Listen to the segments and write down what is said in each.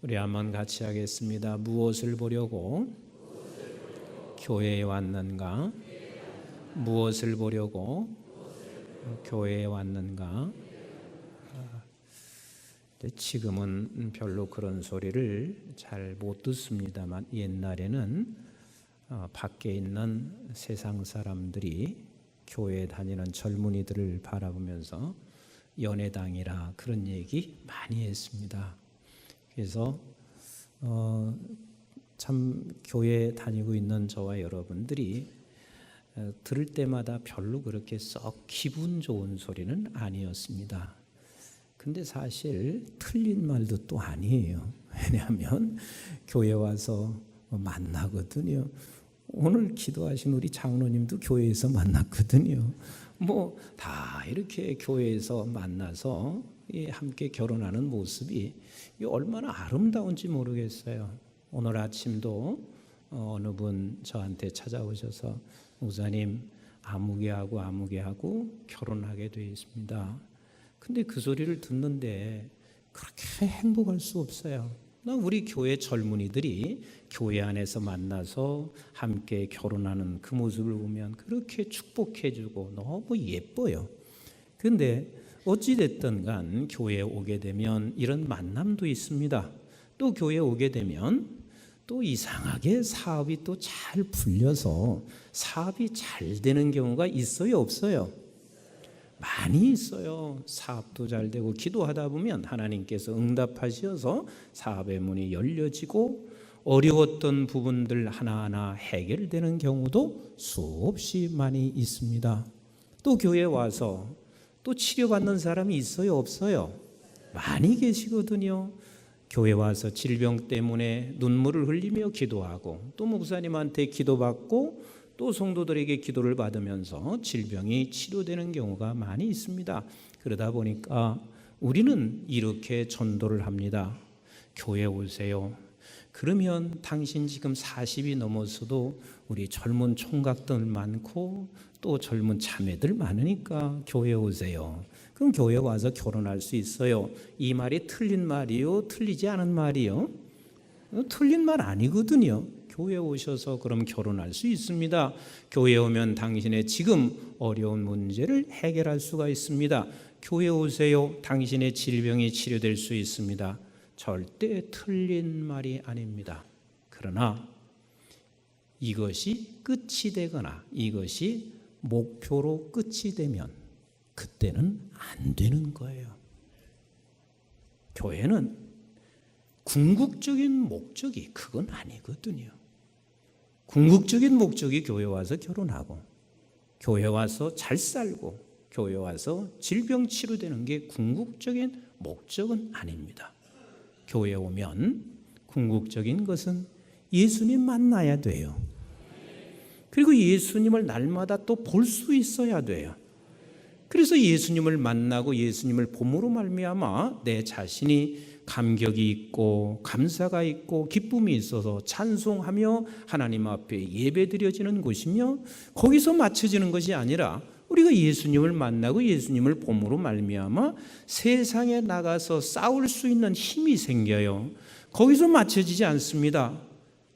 우리 한번 같이 하겠습니다. 무엇을 보려고 교회에 왔는가? 무엇을 보려고 교회에 왔는가? 지금은 별로 그런 소리를 잘 못 듣습니다만 옛날에는 밖에 있는 세상 사람들이 교회에 다니는 젊은이들을 바라보면서 연애당이라 그런 얘기 많이 했습니다. 그래서 참 교회에 다니고 있는 저와 여러분들이 들을 때마다 별로 그렇게 썩 기분 좋은 소리는 아니었습니다. 근데 사실 틀린 말도 또 아니에요. 왜냐하면 교회 와서 만나거든요. 오늘 기도하신 우리 장로님도 교회에서 만났거든요. 다 이렇게 교회에서 만나서 함께 결혼하는 모습이 얼마나 아름다운지 모르겠어요. 오늘 아침도 어느 분 저한테 찾아오셔서 목사님 아무개하고 결혼하게 되어 있습니다. 근데 그 소리를 듣는데 그렇게 행복할 수 없어요. 우리 교회 젊은이들이 교회 안에서 만나서 함께 결혼하는 그 모습을 보면 그렇게 축복해주고 너무 예뻐요. 근데 어찌됐든 간 교회에 오게 되면 이런 만남도 있습니다. 또 교회에 오게 되면 또 이상하게 사업이 또 잘 풀려서 사업이 잘 되는 경우가 있어요, 없어요? 많이 있어요. 사업도 잘 되고 기도하다 보면 하나님께서 응답하셔서 사업의 문이 열려지고 어려웠던 부분들 하나하나 해결되는 경우도 수없이 많이 있습니다. 또 교회에 와서 또 치료받는 사람이 있어요, 없어요? 많이 계시거든요. 교회 와서 질병 때문에 눈물을 흘리며 기도하고 또 목사님한테 기도받고 또 성도들에게 기도를 받으면서 질병이 치료되는 경우가 많이 있습니다. 그러다 보니까 우리는 이렇게 전도를 합니다. 교회 오세요. 그러면 당신 지금 40이 넘어서도 우리 젊은 총각들 많고 또 젊은 자매들 많으니까 교회 오세요. 그럼 교회 와서 결혼할 수 있어요. 이 말이 틀린 말이요? 틀리지 않은 말이요? 틀린 말 아니거든요. 교회 오셔서 그럼 결혼할 수 있습니다. 교회 오면 당신의 지금 어려운 문제를 해결할 수가 있습니다. 교회 오세요. 당신의 질병이 치료될 수 있습니다. 절대 틀린 말이 아닙니다. 그러나 이것이 끝이 되거나 이것이 목표로 끝이 되면 그때는 안 되는 거예요. 교회는 궁극적인 목적이 그건 아니거든요. 궁극적인 목적이 교회 와서 결혼하고 교회 와서 잘 살고 교회 와서 질병 치료되는 게 궁극적인 목적은 아닙니다. 교회 오면 궁극적인 것은 예수님 만나야 돼요. 그리고 예수님을 날마다 또 볼 수 있어야 돼요. 그래서 예수님을 만나고 예수님을 봄으로 말미암아 내 자신이 감격이 있고 감사가 있고 기쁨이 있어서 찬송하며 하나님 앞에 예배드려지는 곳이며 거기서 맞춰지는 것이 아니라 우리가 예수님을 만나고 예수님을 봄으로 말미암아 세상에 나가서 싸울 수 있는 힘이 생겨요. 거기서 맞춰지지 않습니다.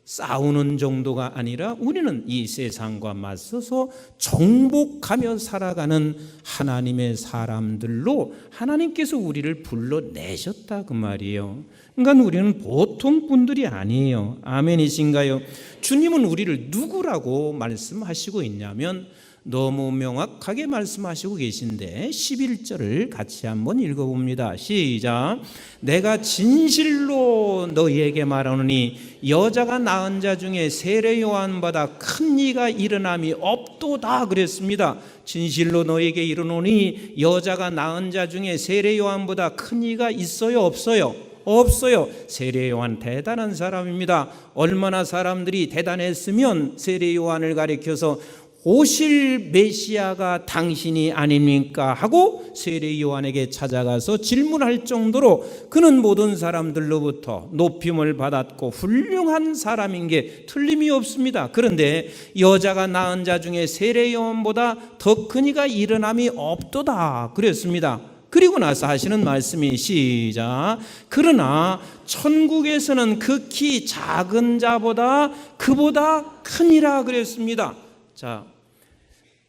싸우는 정도가 아니라 우리는 이 세상과 맞서서 정복하며 살아가는 하나님의 사람들로 하나님께서 우리를 불러내셨다 그 말이에요. 그러니까 우리는 보통 분들이 아니에요. 아멘이신가요? 주님은 우리를 누구라고 말씀하시고 있냐면 너무 명확하게 말씀하시고 계신데 11절을 같이 한번 읽어봅니다. 시작. 내가 진실로 너희에게 말하노니 여자가 낳은 자 중에 세례 요한보다 큰 이가 일어남이 없도다 그랬습니다. 진실로 너희에게 이르노니 여자가 낳은 자 중에 세례 요한보다 큰 이가 있어요, 없어요? 없어요. 세례 요한 대단한 사람입니다. 얼마나 사람들이 대단했으면 세례 요한을 가리켜서 오실 메시아가 당신이 아닙니까? 하고 세례 요한에게 찾아가서 질문할 정도로 그는 모든 사람들로부터 높임을 받았고 훌륭한 사람인 게 틀림이 없습니다. 그런데 여자가 낳은 자 중에 세례 요한보다 더 큰 이가 일어남이 없도다 그랬습니다. 그리고 나서 하시는 말씀이 시작. 그러나 천국에서는 극히 작은 자보다 그보다 크니라 그랬습니다. 자,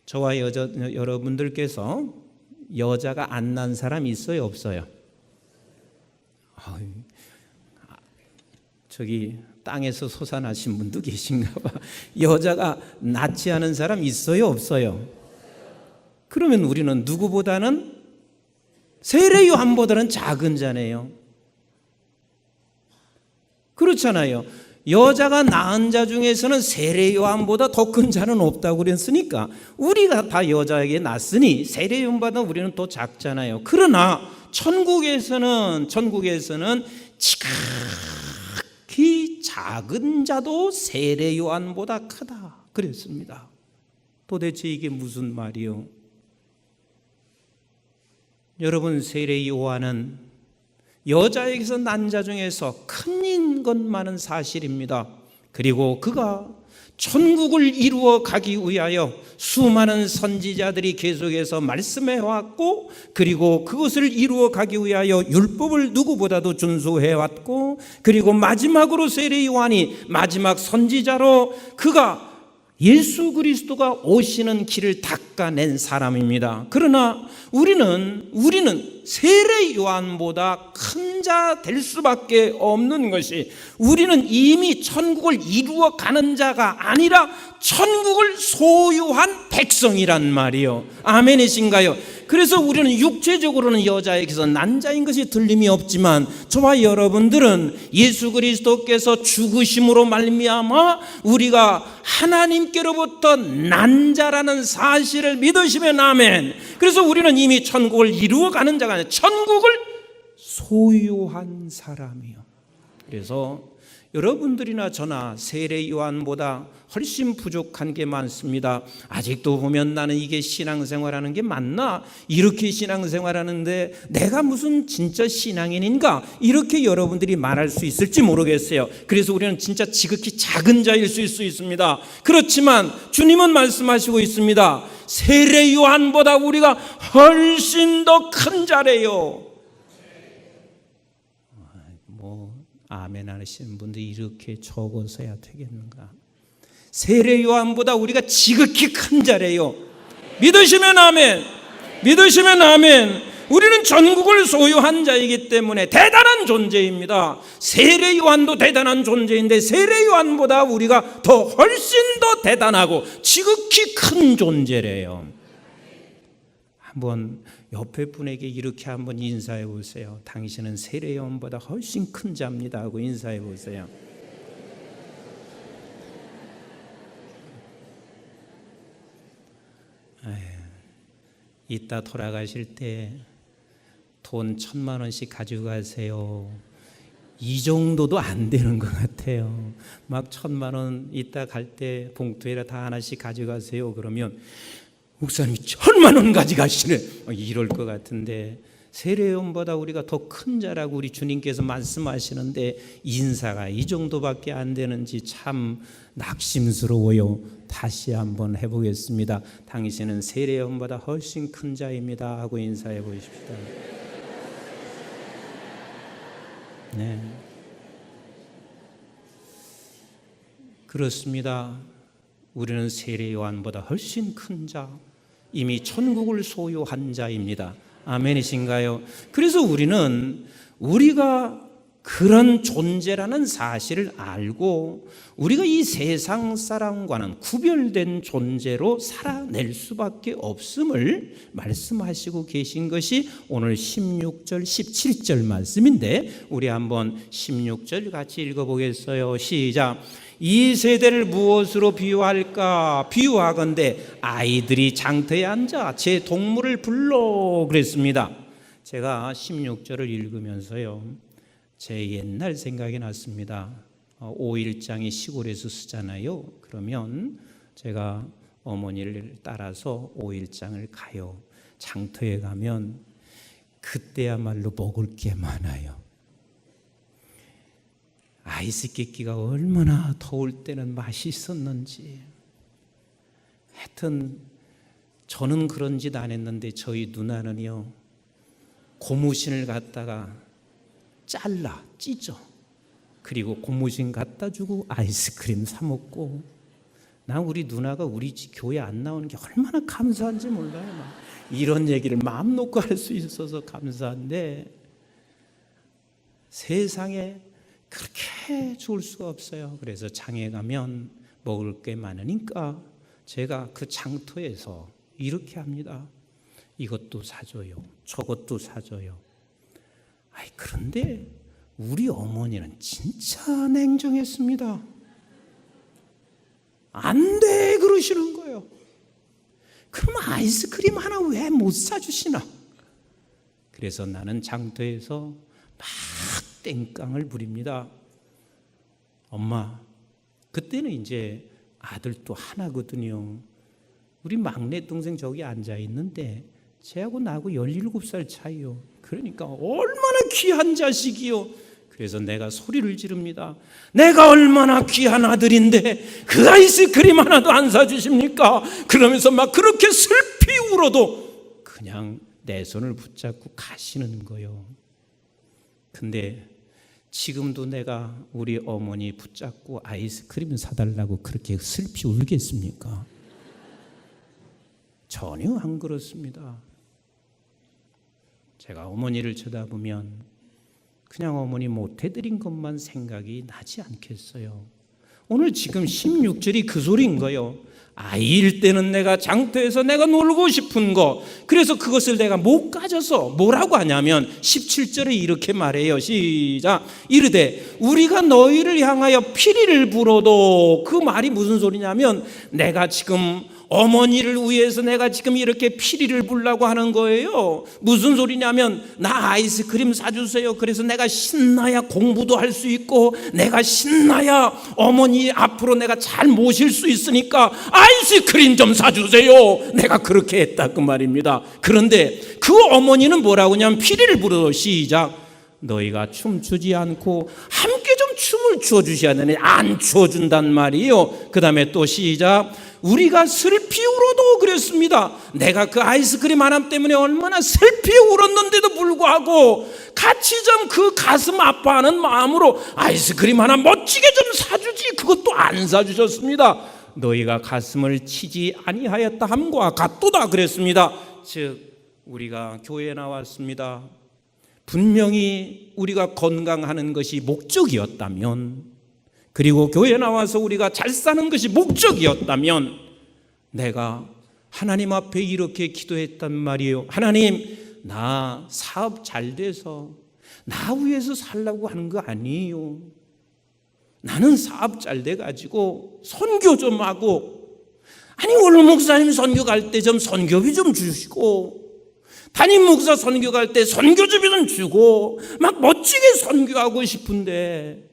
저와 여러분들께서 여자가 안 난 사람 있어요, 없어요? 저기 땅에서 솟아나신 분도 계신가 봐. 여자가 낳지 않은 사람 있어요, 없어요? 그러면 우리는 누구보다는 세례 요한보다는 작은 자네요. 그렇잖아요. 여자가 낳은 자 중에서는 세례 요한보다 더 큰 자는 없다고 그랬으니까 우리가 다 여자에게 낳았으니 세례 요한보다 우리는 더 작잖아요. 그러나 천국에서는 지극히 작은 자도 세례 요한보다 크다 그랬습니다. 도대체 이게 무슨 말이요? 여러분, 세례 요한은 여자에게서 난 자 중에서 큰 것만은 사실입니다. 그리고 그가 천국을 이루어 가기 위하여 수많은 선지자들이 계속해서 말씀해 왔고, 그리고 그것을 이루어 가기 위하여 율법을 누구보다도 준수해 왔고, 그리고 마지막으로 세례 요한이 마지막 선지자로 그가 예수 그리스도가 오시는 길을 닦아낸 사람입니다. 그러나 우리는 세례 요한보다 큰 자 될 수밖에 없는 것이, 우리는 이미 천국을 이루어 가는 자가 아니라 천국을 소유한 백성이란 말이요. 아멘이신가요? 그래서 우리는 육체적으로는 여자에게서 난 자인 것이 틀림이 없지만, 저와 여러분들은 예수 그리스도께서 죽으심으로 말미암아 우리가 하나님께로부터 난 자라는 사실을 믿으시면 아멘. 그래서 우리는 이미 천국을 이루어 가는 자가 아니라 천국을 소유한 사람이요. 그래서 여러분들이나 저나 세례 요한보다 훨씬 부족한 게 많습니다. 아직도 보면 나는 이게 신앙생활하는 게 맞나? 이렇게 신앙생활하는데 내가 무슨 진짜 신앙인인가? 이렇게 여러분들이 말할 수 있을지 모르겠어요. 그래서 우리는 진짜 지극히 작은 자일 수 있습니다. 그렇지만 주님은 말씀하시고 있습니다. 세례 요한보다 우리가 훨씬 더 큰 자래요. 아멘 하시는 분들 이렇게 적어서야 되겠는가? 세례 요한보다 우리가 지극히 큰 자래요. 믿으시면 아멘. 믿으시면 아멘. 우리는 전국을 소유한 자이기 때문에 대단한 존재입니다. 세례 요한도 대단한 존재인데 세례 요한보다 우리가 더 훨씬 더 대단하고 지극히 큰 존재래요. 한번 옆에 분에게 이렇게 한번 인사해 보세요. 당신은 세례 요한보다 훨씬 큰 자입니다 하고 인사해 보세요. 이따 돌아가실 때 돈 1,000만 원씩 가지고 가세요. 이 정도도 안 되는 것 같아요. 막 1,000만 원 이따 갈 때 봉투에다 다 하나씩 가져가세요. 그러면 목사님이 1,000만 원 가져가시네 이럴 것 같은데, 세례 요한보다 우리가 더 큰 자라고 우리 주님께서 말씀하시는데 인사가 이 정도밖에 안 되는지 참 낙심스러워요. 다시 한번 해보겠습니다. 당신은 세례 요한보다 훨씬 큰 자입니다 하고 인사해 보십시다. 네, 그렇습니다. 우리는 세례 요한보다 훨씬 큰 자, 이미 천국을 소유한 자입니다. 아멘이신가요? 그래서 우리가 그런 존재라는 사실을 알고 우리가 이 세상 사람과는 구별된 존재로 살아낼 수밖에 없음을 말씀하시고 계신 것이 오늘 16절 17절 말씀인데, 우리 한번 16절 같이 읽어보겠어요. 시작. 이 세대를 무엇으로 비유할까? 비유하건대 아이들이 장터에 앉아 제 동물을 불러 그랬습니다. 제가 16절을 읽으면서요, 제 옛날 생각이 났습니다. 5일장이 시골에서 쓰잖아요. 그러면 제가 어머니를 따라서 5일장을 가요. 장터에 가면 그때야말로 먹을 게 많아요. 아이스 깨끼가 얼마나 더울 때는 맛있었는지. 하여튼 저는 그런 짓 안 했는데 저희 누나는요, 고무신을 갖다가 잘라 찢어. 그리고 고무신 갖다 주고 아이스크림 사 먹고. 난 우리 누나가 우리 교회 안 나오는 게 얼마나 감사한지 몰라요. 막 이런 얘기를 마음 놓고 할 수 있어서 감사한데 세상에 그렇게 좋을 수가 없어요. 그래서 장에 가면 먹을 게 많으니까 제가 그 장터에서 이렇게 합니다. 이것도 사줘요. 저것도 사줘요. 그런데 우리 어머니는 진짜 냉정했습니다. 안 돼 그러시는 거예요. 그럼 아이스크림 하나 왜 못 사주시나? 그래서 나는 장터에서 막 땡깡을 부립니다. 엄마, 그때는 이제 아들도 하나거든요. 우리 막내 동생 저기 앉아 있는데 쟤하고 나하고 17살 차이요. 그러니까 얼마나 귀한 자식이요. 그래서 내가 소리를 지릅니다. 내가 얼마나 귀한 아들인데 그 아이스크림 하나도 안 사주십니까? 그러면서 막 그렇게 슬피 울어도 그냥 내 손을 붙잡고 가시는 거예요. 근데 지금도 내가 우리 어머니 붙잡고 아이스크림 사달라고 그렇게 슬피 울겠습니까? 전혀 안 그렇습니다. 제가 어머니를 쳐다보면 그냥 어머니 못해드린 것만 생각이 나지 않겠어요. 오늘 지금 16절이 그 소리인 거예요. 아이일 때는 내가 장터에서 내가 놀고 싶은 거, 그래서 그것을 내가 못 가져서 뭐라고 하냐면 17절에 이렇게 말해요. 시작. 이르되 우리가 너희를 향하여 피리를 불어도, 그 말이 무슨 소리냐면 내가 지금 어머니를 위해서 내가 지금 이렇게 피리를 불라고 하는 거예요. 무슨 소리냐면 나 아이스크림 사주세요. 그래서 내가 신나야 공부도 할 수 있고 내가 신나야 어머니 앞으로 내가 잘 모실 수 있으니까 아이스크림 좀 사주세요. 내가 그렇게 했다 그 말입니다. 그런데 그 어머니는 뭐라고 하냐면 피리를 불어. 시작. 너희가 춤추지 않고 함께 좀 춤을 추어주셔야 되네. 안 추어준단 말이에요. 그 다음에 또 시작. 우리가 슬피 울어도 그랬습니다. 내가 그 아이스크림 하나 때문에 얼마나 슬피 울었는데도 불구하고 같이 좀 그 가슴 아파하는 마음으로 아이스크림 하나 멋지게 좀 사주지, 그것도 안 사주셨습니다. 너희가 가슴을 치지 아니하였다 함과 같도다 그랬습니다. 즉 우리가 교회에 나왔습니다. 분명히 우리가 건강하는 것이 목적이었다면, 그리고 교회에 나와서 우리가 잘 사는 것이 목적이었다면 내가 하나님 앞에 이렇게 기도했단 말이에요. 하나님, 나 사업 잘 돼서 나 위해서 살라고 하는 거 아니에요. 나는 사업 잘 돼가지고 선교 좀 하고, 아니 오늘 목사님 선교 갈 때 좀 선교비 좀 주시고, 담임 목사 선교 갈 때 선교주비 좀 주고 막 멋지게 선교하고 싶은데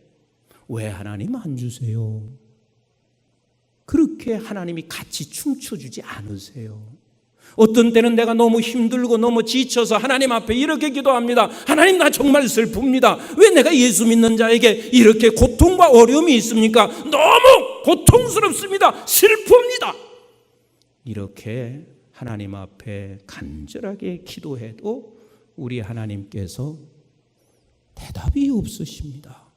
왜 하나님 안 주세요? 그렇게 하나님이 같이 춤춰주지 않으세요? 어떤 때는 내가 너무 힘들고 너무 지쳐서 하나님 앞에 이렇게 기도합니다. 하나님, 나 정말 슬픕니다. 왜 내가 예수 믿는 자에게 이렇게 고통과 어려움이 있습니까? 너무 고통스럽습니다. 슬픕니다. 이렇게 하나님 앞에 간절하게 기도해도 우리 하나님께서 대답이 없으십니다.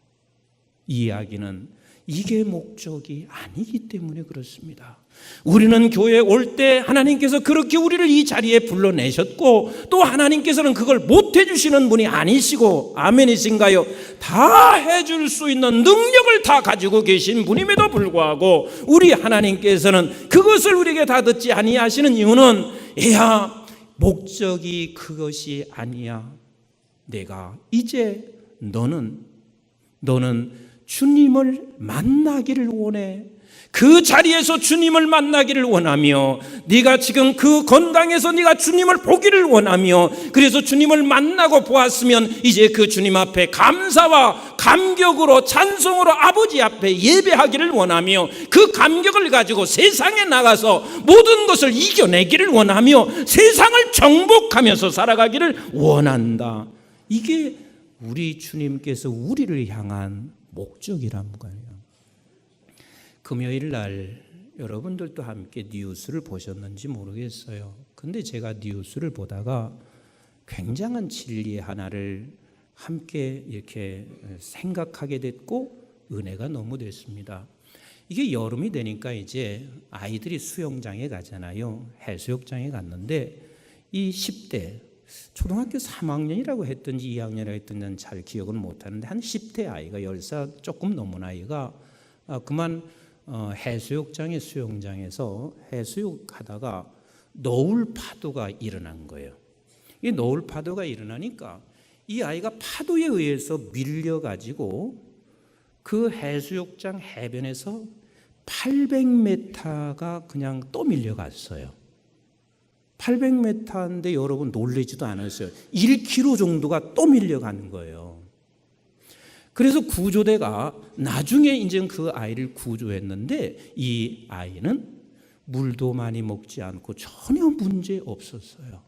이 이야기는 이게 목적이 아니기 때문에 그렇습니다. 우리는 교회에 올 때 하나님께서 그렇게 우리를 이 자리에 불러내셨고, 또 하나님께서는 그걸 못 해주시는 분이 아니시고, 아멘이신가요? 다 해줄 수 있는 능력을 다 가지고 계신 분임에도 불구하고 우리 하나님께서는 그것을 우리에게 다 듣지 아니하시는 이유는, 야, 목적이 그것이 아니야. 내가 이제 너는 주님을 만나기를 원해. 그 자리에서 주님을 만나기를 원하며, 네가 지금 그 건강에서 네가 주님을 보기를 원하며, 그래서 주님을 만나고 보았으면 이제 그 주님 앞에 감사와 감격으로 찬송으로 아버지 앞에 예배하기를 원하며, 그 감격을 가지고 세상에 나가서 모든 것을 이겨내기를 원하며 세상을 정복하면서 살아가기를 원한다. 이게 우리 주님께서 우리를 향한 목적이란 거예요. 금요일 날 여러분들도 함께 뉴스를 보셨는지 모르겠어요. 근데 제가 뉴스를 보다가 굉장한 진리 하나를 함께 이렇게 생각하게 됐고 은혜가 너무 됐습니다. 이게 여름이 되니까 이제 아이들이 수영장에 가잖아요. 해수욕장에 갔는데 이 10대 초등학교 3학년이라고 했던지 2학년이라고 했던지는 잘 기억은 못하는데 한 10대 아이가 10살 조금 넘은 아이가 그만 해수욕장의 수영장에서 해수욕하다가 너울 파도가 일어난 거예요. 이 너울 파도가 일어나니까 이 아이가 파도에 의해서 밀려가지고 그 해수욕장 해변에서 800m가 그냥 또 밀려갔어요. 800m인데 여러분 놀라지도 않았어요. 1km 정도가 또 밀려가는 거예요. 그래서 구조대가 나중에 이제 그 아이를 구조했는데 이 아이는 물도 많이 먹지 않고 전혀 문제 없었어요.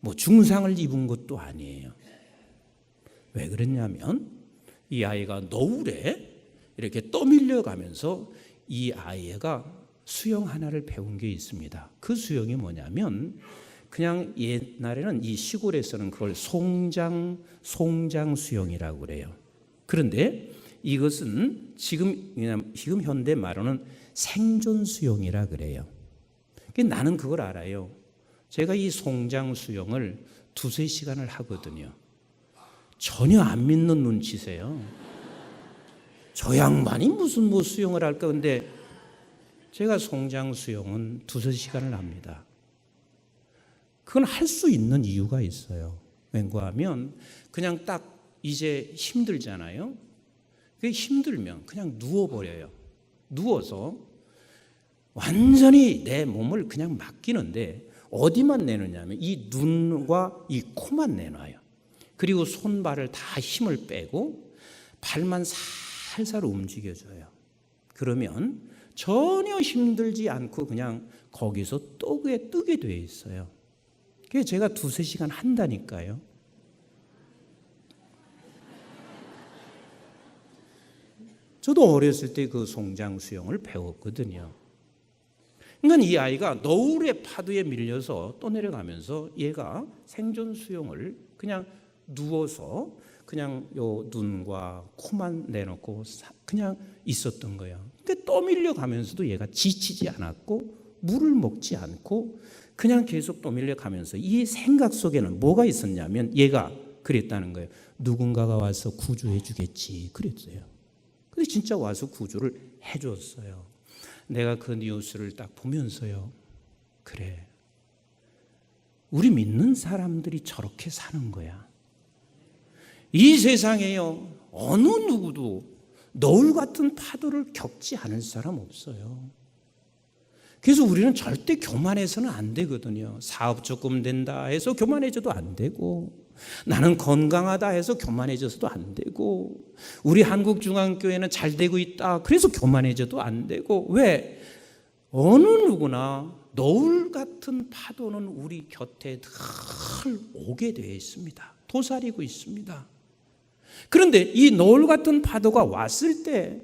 뭐 중상을 입은 것도 아니에요. 왜 그랬냐면 이 아이가 너울에 이렇게 떠밀려가면서 이 아이가 수영 하나를 배운 게 있습니다. 그 수영이 뭐냐면 그냥 옛날에는 이 시골에서는 그걸 송장 수영이라고 그래요. 그런데 이것은 지금 현대 말로는 생존 수영이라 그래요. 나는 그걸 알아요. 제가 이 송장 수영을 2-3시간을 하거든요. 전혀 안 믿는 눈치세요. 저 양반이 무슨 수영을 할까? 근데 제가 송장 수영은 2-3시간을 합니다. 그건 할 수 있는 이유가 있어요. 왠가 하면 그냥 딱 이제 힘들잖아요. 그게 힘들면 그냥 누워버려요. 누워서 완전히 내 몸을 그냥 맡기는데 어디만 내놓냐면 이 눈과 이 코만 내놔요. 그리고 손발을 다 힘을 빼고 발만 살살 움직여줘요. 그러면 전혀 힘들지 않고 그냥 거기서 뜨게 돼 있어요. 그래서 제가 2-3시간 한다니까요. 저도 어렸을 때 그 송장 수영을 배웠거든요. 그러니까 이 아이가 너울의 파도에 밀려서 떠내려가면서 얘가 생존 수영을 그냥 누워서 그냥 요 눈과 코만 내놓고 그냥 있었던 거예요. 근데 떠밀려가면서도 얘가 지치지 않았고 물을 먹지 않고 그냥 계속 떠밀려가면서 이 생각 속에는 뭐가 있었냐면 얘가 그랬다는 거예요. 누군가가 와서 구조해 주겠지 그랬어요. 근데 진짜 와서 구조를 해줬어요. 내가 그 뉴스를 딱 보면서요. 그래, 우리 믿는 사람들이 저렇게 사는 거야. 이 세상에요, 어느 누구도 너울 같은 파도를 겪지 않을 사람 없어요. 그래서 우리는 절대 교만해서는 안 되거든요. 사업 조금 된다 해서 교만해져도 안 되고, 나는 건강하다 해서 교만해져서도 안 되고, 우리 한국중앙교회는 잘 되고 있다 그래서 교만해져도 안 되고. 왜? 어느 누구나 너울 같은 파도는 우리 곁에 늘 오게 되어 있습니다. 도사리고 있습니다. 그런데 이 너울 같은 파도가 왔을 때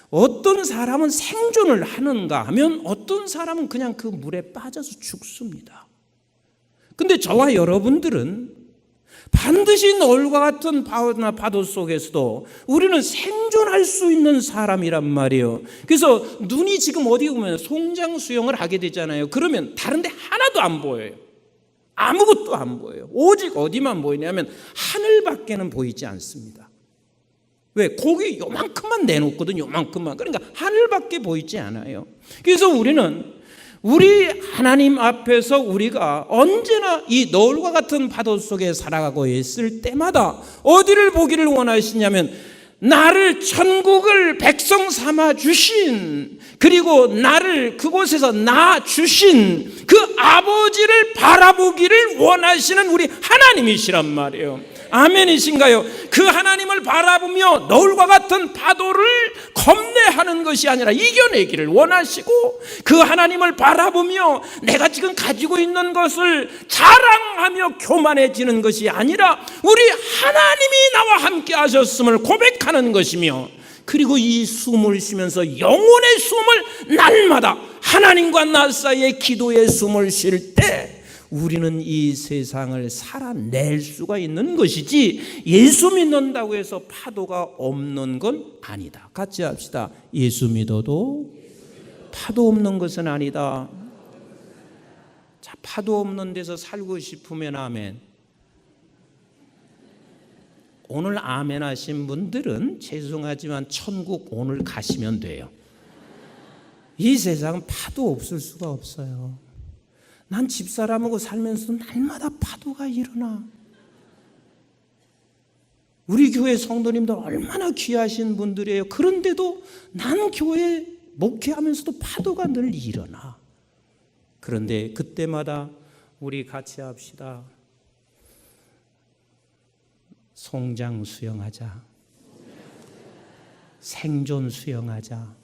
어떤 사람은 생존을 하는가 하면 어떤 사람은 그냥 그 물에 빠져서 죽습니다. 근데 저와 여러분들은 반드시 너울과 같은 파도 속에서도 우리는 생존할 수 있는 사람이란 말이에요. 그래서 눈이 지금 어디 보면 송장 수영을 하게 되잖아요. 그러면 다른 데 하나도 안 보여요. 아무것도 안 보여요. 오직 어디만 보이냐면 하늘밖에는 보이지 않습니다. 왜? 고기 요만큼만 내놓거든요. 요만큼만. 그러니까 하늘밖에 보이지 않아요. 그래서 우리 하나님 앞에서 우리가 언제나 이 너울과 같은 파도 속에 살아가고 있을 때마다 어디를 보기를 원하시냐면 나를 천국을 백성 삼아 주신, 그리고 나를 그곳에서 낳아 주신 그 아버지를 바라보기를 원하시는 우리 하나님이시란 말이에요. 아멘이신가요? 그 하나님을 바라보며 너울과 같은 파도를 겁내하는 것이 아니라 이겨내기를 원하시고, 그 하나님을 바라보며 내가 지금 가지고 있는 것을 자랑하며 교만해지는 것이 아니라 우리 하나님이 나와 함께 하셨음을 고백하는 것이며, 그리고 이 숨을 쉬면서 영혼의 숨을 날마다 하나님과 나 사이에 기도의 숨을 쉴 때 우리는 이 세상을 살아낼 수가 있는 것이지 예수 믿는다고 해서 파도가 없는 건 아니다. 같이 합시다. 예수 믿어도 파도 없는 것은 아니다. 자, 파도 없는 데서 살고 싶으면 아멘. 오늘 아멘 하신 분들은 죄송하지만 천국 오늘 가시면 돼요. 이 세상은 파도 없을 수가 없어요. 난 집사람하고 살면서 날마다 파도가 일어나. 우리 교회 성도님들 얼마나 귀하신 분들이에요. 그런데도 난 교회 목회하면서도 파도가 늘 일어나. 그런데 그때마다 우리 같이 합시다. 성장 수영하자. 생존 수영하자.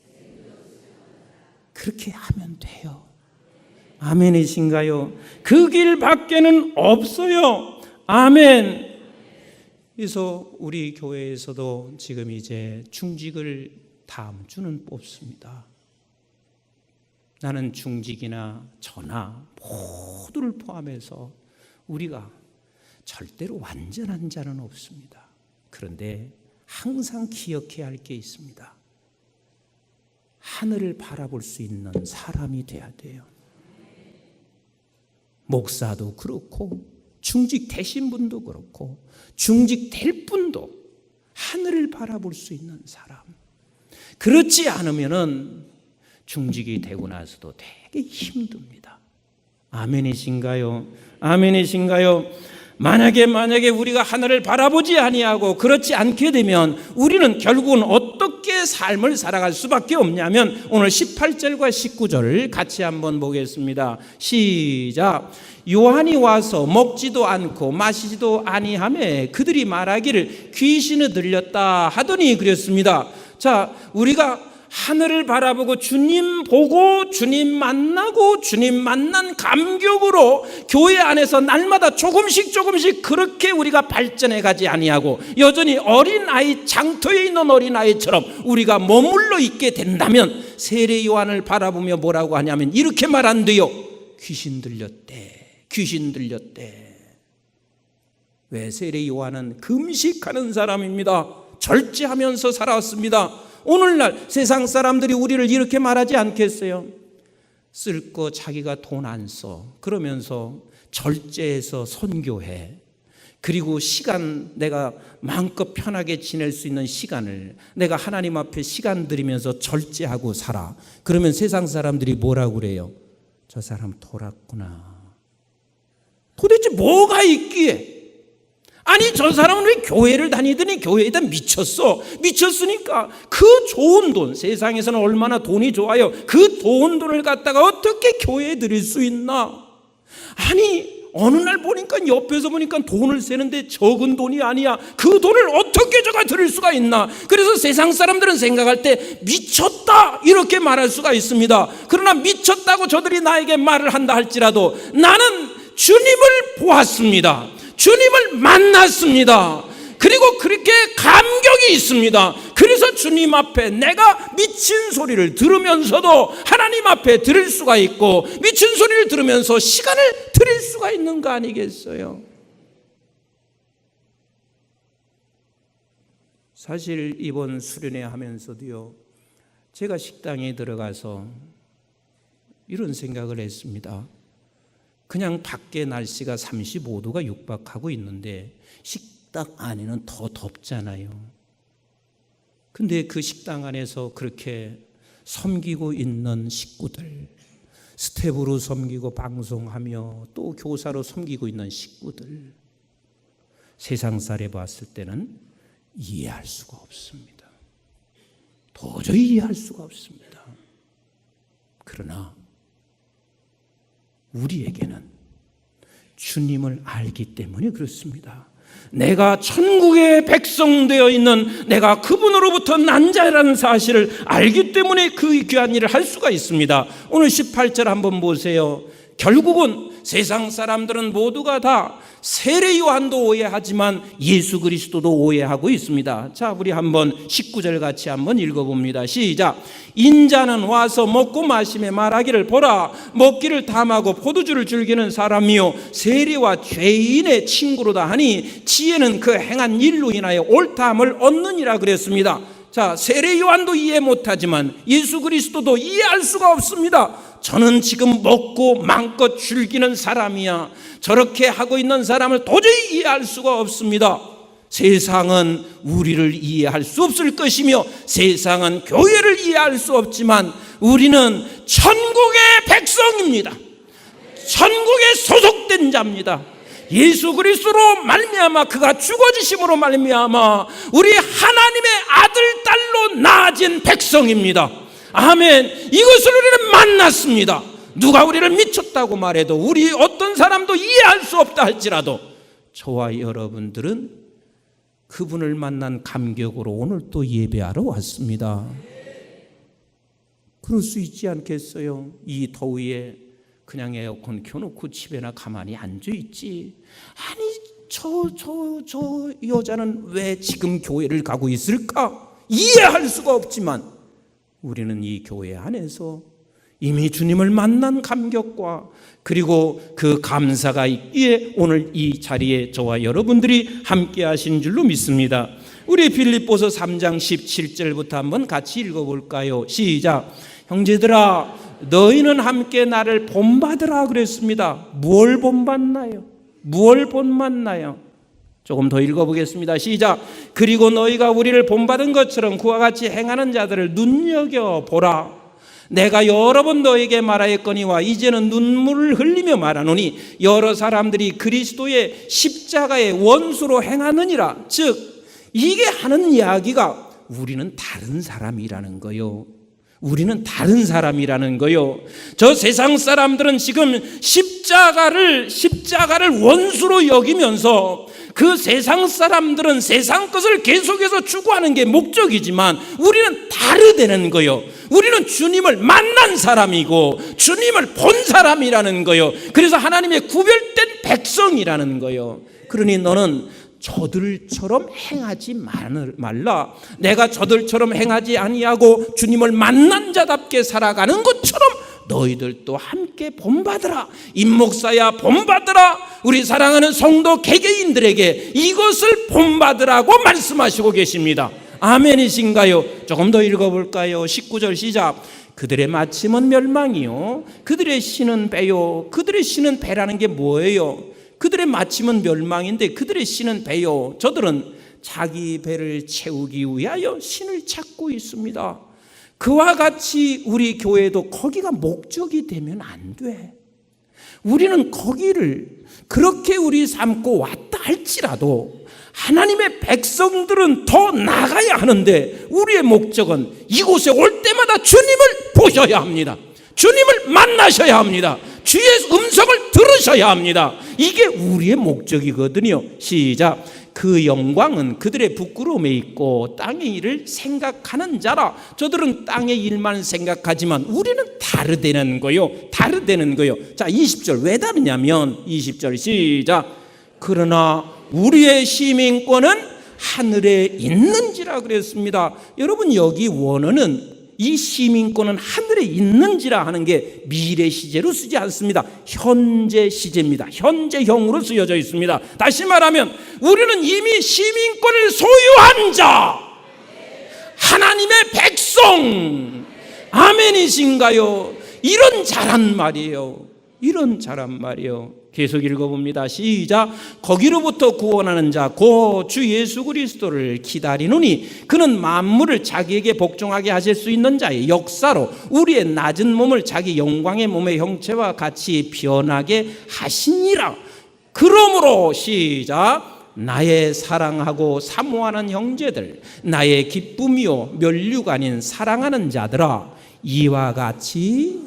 그렇게 하면 돼요. 아멘이신가요? 그 길 밖에는 없어요. 아멘. 그래서 우리 교회에서도 지금 이제 중직을 다음 주는 뽑습니다. 나는 중직이나 저나 모두를 포함해서 우리가 절대로 완전한 자는 없습니다. 그런데 항상 기억해야 할 게 있습니다. 하늘을 바라볼 수 있는 사람이 돼야 돼요. 목사도 그렇고 중직 되신 분도 그렇고 중직 될 분도 하늘을 바라볼 수 있는 사람. 그렇지 않으면은 중직이 되고 나서도 되게 힘듭니다. 아멘이신가요? 아멘이신가요? 만약에 우리가 하늘을 바라보지 아니하고 그렇지 않게 되면 우리는 결국은 어떻게 삶을 살아갈 수밖에 없냐면 오늘 18절과 19절을 같이 한번 보겠습니다. 시작. 요한이 와서 먹지도 않고 마시지도 아니하매 그들이 말하기를 귀신이 들렸다 하더니 그랬습니다. 자, 우리가 하늘을 바라보고 주님 보고 주님 만나고 주님 만난 감격으로 교회 안에서 날마다 조금씩 그렇게 우리가 발전해 가지 아니하고 여전히 어린아이, 장터에 있는 어린아이처럼 우리가 머물러 있게 된다면 세례 요한을 바라보며 뭐라고 하냐면 이렇게 말한대요. 귀신 들렸대. 귀신 들렸대. 왜? 세례 요한은 금식하는 사람입니다. 절제하면서 살아왔습니다. 오늘날 세상 사람들이 우리를 이렇게 말하지 않겠어요? 쓸 거 자기가 돈 안 써. 그러면서 절제해서 선교해. 그리고 시간 내가 마음껏 편하게 지낼 수 있는 시간을 내가 하나님 앞에 시간 들이면서 절제하고 살아. 그러면 세상 사람들이 뭐라고 그래요? 저 사람 돌았구나. 도대체 뭐가 있기에? 아니 저 사람은 왜 교회를 다니더니 교회에다 미쳤어. 미쳤으니까 그 좋은 돈, 세상에서는 얼마나 돈이 좋아요. 그 좋은 돈을 갖다가 어떻게 교회에 드릴 수 있나. 아니 어느 날 보니까 옆에서 보니까 돈을 세는데 적은 돈이 아니야. 그 돈을 어떻게 저가 드릴 수가 있나. 그래서 세상 사람들은 생각할 때 미쳤다 이렇게 말할 수가 있습니다. 그러나 미쳤다고 저들이 나에게 말을 한다 할지라도 나는 주님을 보았습니다. 주님을 만났습니다. 그리고 그렇게 감격이 있습니다. 그래서 주님 앞에 내가 미친 소리를 들으면서도 하나님 앞에 들을 수가 있고 미친 소리를 들으면서 시간을 드릴 수가 있는 거 아니겠어요? 사실 이번 수련회 하면서도요, 제가 식당에 들어가서 이런 생각을 했습니다. 그냥 밖에 날씨가 35도가 육박하고 있는데 식당 안에는 더 덥잖아요. 근데 그 식당 안에서 그렇게 섬기고 있는 식구들, 스텝으로 섬기고 방송하며 또 교사로 섬기고 있는 식구들, 세상 살에 봤을 때는 이해할 수가 없습니다. 도저히 이해할 수가 없습니다. 그러나 우리에게는 주님을 알기 때문에 그렇습니다. 내가 천국의 백성 되어 있는 내가 그분으로부터 난 자라는 사실을 알기 때문에 그 귀한 일을 할 수가 있습니다. 오늘 18절 한번 보세요. 결국은 세상 사람들은 모두가 다 세례 요한도 오해하지만 예수 그리스도도 오해하고 있습니다. 자, 우리 한번 19절 같이 한번 읽어봅니다. 시작. 인자는 와서 먹고 마시며 말하기를 보라, 먹기를 탐하고 포도주를 즐기는 사람이요 세리와 죄인의 친구로다 하니 지혜는 그 행한 일로 인하여 옳다함을 얻느니라 그랬습니다. 자, 세례 요한도 이해 못하지만 예수 그리스도도 이해할 수가 없습니다. 저는 지금 먹고 마음껏 즐기는 사람이야. 저렇게 하고 있는 사람을 도저히 이해할 수가 없습니다. 세상은 우리를 이해할 수 없을 것이며 세상은 교회를 이해할 수 없지만 우리는 천국의 백성입니다. 천국에 소속된 자입니다. 예수 그리스도로 말미암아 그가 죽어지심으로 말미암아 우리 하나님의 아들 딸로 낳아진 백성입니다. 아멘. 이것을 우리는 만났습니다. 누가 우리를 미쳤다고 말해도 우리 어떤 사람도 이해할 수 없다 할지라도 저와 여러분들은 그분을 만난 감격으로 오늘 또 예배하러 왔습니다. 그럴 수 있지 않겠어요? 이 더위에 그냥 에어컨 켜놓고 집에나 가만히 앉아있지. 아니 저 여자는 왜 지금 교회를 가고 있을까? 이해할 수가 없지만 우리는 이 교회 안에서 이미 주님을 만난 감격과 그리고 그 감사가 있기에 오늘 이 자리에 저와 여러분들이 함께 하신 줄로 믿습니다. 우리 빌립보서 3장 17절부터 한번 같이 읽어볼까요? 시작. 형제들아 너희는 함께 나를 본받으라 그랬습니다. 무엇을 본받나요? 무엇을 본받나요? 조금 더 읽어보겠습니다. 시작. 그리고 너희가 우리를 본받은 것처럼 그와 같이 행하는 자들을 눈여겨보라. 내가 여러 번 너에게 말하였거니와 이제는 눈물을 흘리며 말하노니 여러 사람들이 그리스도의 십자가의 원수로 행하느니라. 즉 이게 하는 이야기가 우리는 다른 사람이라는 거요. 우리는 다른 사람이라는 거요. 저 세상 사람들은 지금 십자가를 원수로 여기면서 그 세상 사람들은 세상 것을 계속해서 추구하는 게 목적이지만 우리는 다르다는 거요. 우리는 주님을 만난 사람이고 주님을 본 사람이라는 거요. 그래서 하나님의 구별된 백성이라는 거요. 그러니 너는 저들처럼 행하지 말라. 내가 저들처럼 행하지 아니하고 주님을 만난 자답게 살아가는 것처럼 너희들도 함께 본받으라. 임목사야 본받으라. 우리 사랑하는 성도 개개인들에게 이것을 본받으라고 말씀하시고 계십니다. 아멘이신가요? 조금 더 읽어볼까요? 19절 시작. 그들의 마침은 멸망이요 그들의 신은 배요. 그들의 신은 배라는 게 뭐예요? 그들의 마침은 멸망인데 그들의 신은 배요. 저들은 자기 배를 채우기 위하여 신을 찾고 있습니다. 그와 같이 우리 교회도 거기가 목적이 되면 안 돼. 우리는 거기를 그렇게 우리 삼고 왔다 할지라도 하나님의 백성들은 더 나가야 하는데 우리의 목적은 이곳에 올 때마다 주님을 보셔야 합니다. 주님을 만나셔야 합니다. 주의 음성을 들으셔야 합니다. 이게 우리의 목적이거든요. 시작. 그 영광은 그들의 부끄러움에 있고 땅의 일을 생각하는 자라. 저들은 땅의 일만 생각하지만 우리는 다르다는 거요. 다르다는 거요. 자, 20절 왜 다르냐면 20절 시작. 그러나 우리의 시민권은 하늘에 있는지라 그랬습니다. 여러분 여기 원어는 이 시민권은 하늘에 있는지라 하는 게 미래 시제로 쓰지 않습니다. 현재 시제입니다. 현재형으로 쓰여져 있습니다. 다시 말하면 우리는 이미 시민권을 소유한 자, 하나님의 백성. 아멘이신가요? 이런 자란 말이에요. 이런 자란 말이에요. 계속 읽어봅니다. 시작. 거기로부터 구원하는 자 곧 주 예수 그리스도를 기다리노니 그는 만물을 자기에게 복종하게 하실 수 있는 자의 역사로 우리의 낮은 몸을 자기 영광의 몸의 형체와 같이 변하게 하시니라. 그러므로 시작. 나의 사랑하고 사모하는 형제들, 나의 기쁨이요 면류가 아닌 사랑하는 자들아, 이와 같이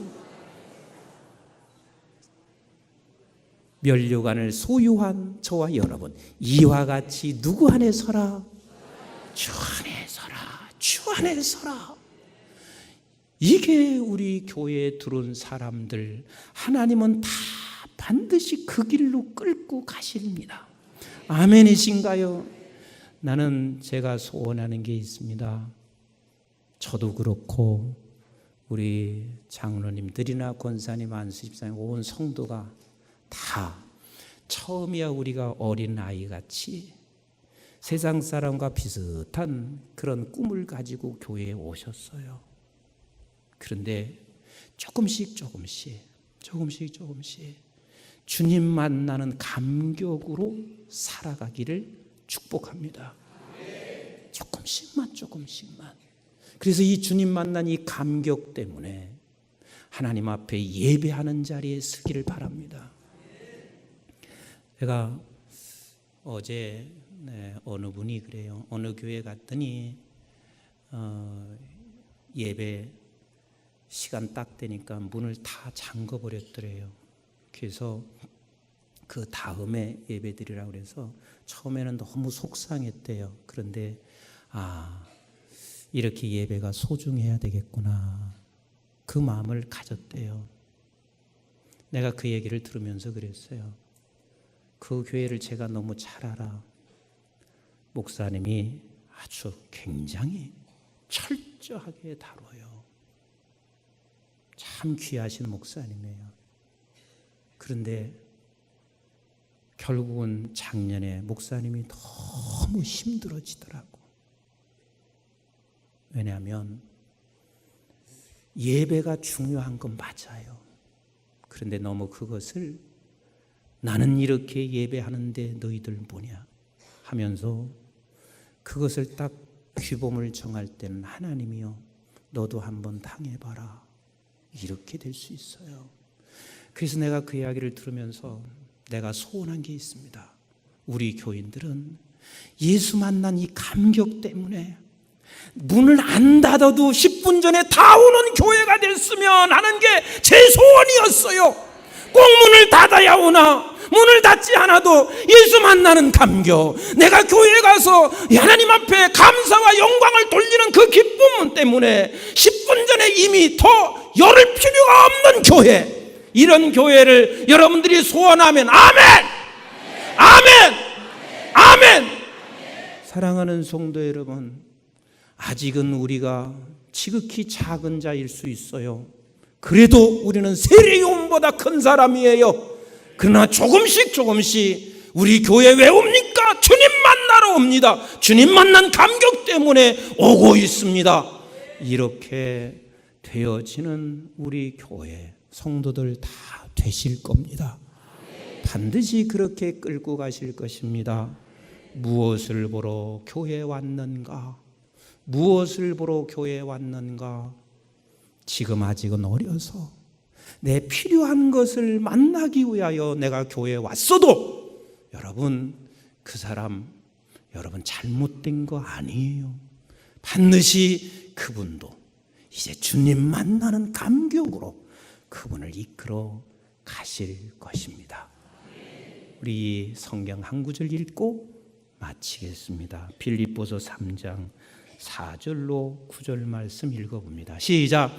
면류관을 소유한 저와 여러분, 이와 같이 누구 안에 서라? 주 안에 서라. 주 안에 서라. 이게 우리 교회에 들어온 사람들, 하나님은 다 반드시 그 길로 끌고 가십니다. 아멘이신가요? 나는 제가 소원하는 게 있습니다. 저도 그렇고 우리 장로님들이나 권사님, 안수집사님, 온 성도가 다 처음이야 우리가 어린 아이같이 세상 사람과 비슷한 그런 꿈을 가지고 교회에 오셨어요. 그런데 조금씩 주님 만나는 감격으로 살아가기를 축복합니다. 조금씩만. 그래서 이 주님 만난 이 감격 때문에 하나님 앞에 예배하는 자리에 서기를 바랍니다. 제가 어제 어느 분이 그래요. 어느 교회 갔더니 예배 시간 딱 되니까 문을 다 잠궈 버렸더래요. 그래서 그 다음에 예배 드리라고 그래서 처음에는 너무 속상했대요. 그런데 이렇게 예배가 소중해야 되겠구나, 그 마음을 가졌대요. 내가 그 얘기를 들으면서 그랬어요. 그 교회를 제가 너무 잘 알아. 목사님이 아주 굉장히 철저하게 다뤄요. 참 귀하신 목사님이에요. 그런데 결국은 작년에 목사님이 너무 힘들어지더라고. 왜냐하면 예배가 중요한 건 맞아요. 그런데 너무 그것을 나는 이렇게 예배하는데 너희들 뭐냐 하면서 그것을 딱 규범을 정할 때는 하나님이요, 너도 한번 당해봐라, 이렇게 될 수 있어요. 그래서 내가 그 이야기를 들으면서 내가 소원한 게 있습니다. 우리 교인들은 예수 만난 이 감격 때문에 문을 안 닫아도 10분 전에 다 오는 교회가 됐으면 하는 게 제 소원이었어요. 꼭 문을 닫아야 오나, 문을 닫지 않아도 예수 만나는 감격, 내가 교회에 가서 하나님 앞에 감사와 영광을 돌리는 그 기쁨 때문에 10분 전에 이미 더 열을 필요가 없는 교회, 이런 교회를 여러분들이 소원하면 아멘! 아멘! 아멘! 사랑하는 성도 여러분, 아직은 우리가 지극히 작은 자일 수 있어요. 그래도 우리는 세례요한보다 큰 사람이에요. 그러나 조금씩 우리 교회 왜 옵니까? 주님 만나러 옵니다. 주님 만난 감격 때문에 오고 있습니다. 이렇게 되어지는 우리 교회 성도들 다 되실 겁니다. 반드시 그렇게 끌고 가실 것입니다. 무엇을 보러 교회에 왔는가? 무엇을 보러 교회에 왔는가? 지금 아직은 어려서 내 필요한 것을 만나기 위하여 내가 교회에 왔어도 여러분, 그 사람 여러분 잘못된 거 아니에요. 반드시 그분도 이제 주님 만나는 감격으로 그분을 이끌어 가실 것입니다. 우리 성경 한 구절 읽고 마치겠습니다. 빌립보서 3장 4절로 9절 말씀 읽어봅니다. 시작.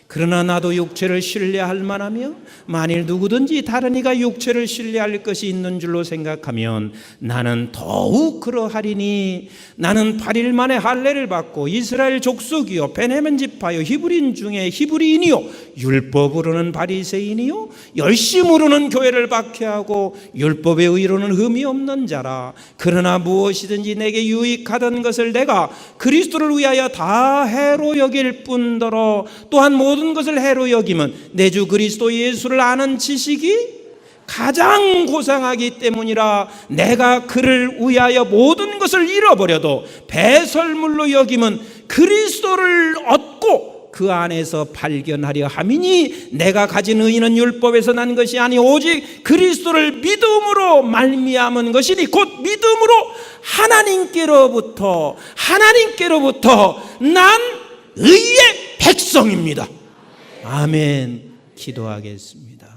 그러나 나도 육체를 신뢰할 만하며 만일 누구든지 다른 이가 육체를 신뢰할 것이 있는 줄로 생각하면 나는 더욱 그러하리니 나는 8일 만에 할례를 받고 이스라엘 족속이요 베냐민 지파요 히브리인 중에 히브리인이요 율법으로는 바리새인이요 열심으로는 교회를 박해하고 율법의 의로는 흠이 없는 자라. 그러나 무엇이든지 내게 유익하던 것을 내가 그리스도를 위하여 다 해로 여길 뿐더러 또한 모든 것을 해로 여기면 내 주 그리스도 예수를 아는 지식이 가장 고상하기 때문이라. 내가 그를 위하여 모든 것을 잃어버려도 배설물로 여기면 그리스도를 얻고 그 안에서 발견하려 함이니 내가 가진 의는 율법에서 난 것이 아니 오직 그리스도를 믿음으로 말미암은 것이니 곧 믿음으로 하나님께로부터 난 의의 백성입니다. 아멘. 기도하겠습니다.